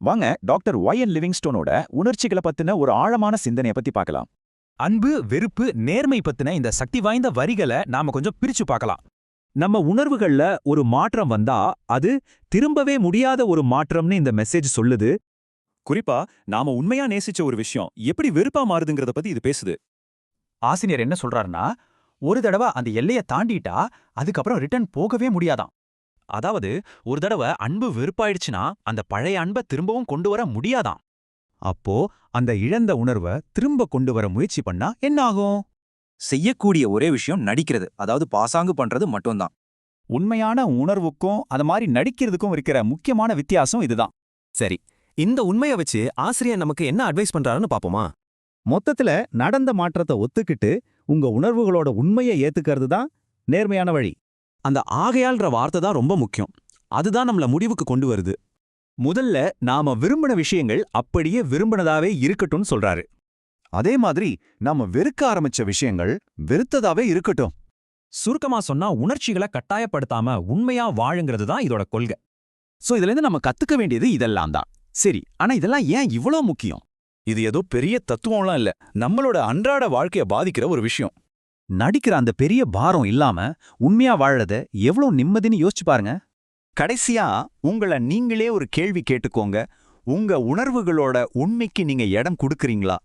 வாங்க டாக்டர் ஒய்.என். லிவிங்ஸ்டோனோட உணர்ச்சிகளை பத்தின ஒரு ஆழமான சிந்தனையை பத்தி பார்க்கலாம். அன்பு, வெறுப்பு, நேர்மை பத்தின இந்த சக்தி வாய்ந்த வரிகளை நாம கொஞ்சம் பிரிச்சு பார்க்கலாம். நம்ம உணர்வுகள்ல ஒரு மாற்றம் வந்தா அது திரும்பவே முடியாத ஒரு மாற்றம்னு இந்த மெசேஜ் சொல்லுது. குறிப்பா நாம உண்மையா நேசிச்ச ஒரு விஷயம் எப்படி வெறுப்பா மாறுதுங்கிறத பத்தி இது பேசுது. ஆசிரியர் என்ன சொல்றாருன்னா, ஒரு தடவை அந்த எல்லையை தாண்டிட்டா அதுக்கப்புறம் ரிட்டர்ன் போகவே முடியாதாம். அதாவது ஒரு தடவை அன்பு வெறுப்பாயிடுச்சுன்னா அந்த பழைய அன்பை திரும்பவும் கொண்டு வர முடியாதாம். அப்போ அந்த இழந்த உணர்வை திரும்ப கொண்டு வர முயற்சி பண்ணா என்ன ஆகும்? செய்யக்கூடிய ஒரே விஷயம் நடிக்கிறது, அதாவது பாசாங்கு பண்றது மட்டும்தான். உண்மையான உணர்வுக்கும் அது மாதிரி நடிக்கிறதுக்கும் இருக்கிற முக்கியமான வித்தியாசம் இதுதான். சரி, இந்த உண்மையை வச்சு ஆசிரியர் நமக்கு என்ன அட்வைஸ் பண்றாருன்னு பாப்போமா? மொத்தத்துல நடந்த மாற்றத்தை ஒத்துக்கிட்டு உங்க உணர்வுகளோட உண்மையை ஏத்துக்கிறது தான் நேர்மையான வழி. அந்த ஆகையால்ன்ற வார்த்தை தான் ரொம்ப முக்கியம். அதுதான் நம்மள முடிவுக்கு கொண்டு வருது. முதல்ல நாம விரும்பின விஷயங்கள் அப்படியே விரும்பினதாவே இருக்கட்டும்னு சொல்றாரு. அதே மாதிரி நாம வெறுக்க ஆரம்பிச்ச விஷயங்கள் வெறுத்ததாவே இருக்கட்டும். சுருக்கமா சொன்னா உணர்ச்சிகளை கட்டாயப்படுத்தாம உண்மையா வாழுங்கிறது தான் இதோட கொள்கை. சோ இதுல இருந்து நம்ம கத்துக்க வேண்டியது இதெல்லாம் தான். சரி, ஆனா இதெல்லாம் ஏன் இவ்வளோ முக்கியம்? இது ஏதோ பெரிய தத்துவம்லாம் இல்ல, நம்மளோட அன்றாட வாழ்க்கைய பாதிக்கிற ஒரு விஷயம். நடிக்கிற அந்த பெரிய பாரம் இல்லாம உண்மையா வாழறத எவ்வளவு நிம்மதின்னு யோசிச்சு பாருங்க. கடைசியா உங்களை நீங்களே ஒரு கேள்வி கேட்டுக்கோங்க. உங்க உணர்வுகளோட உண்மைக்கு நீங்க இடம் கொடுக்கறீங்களா?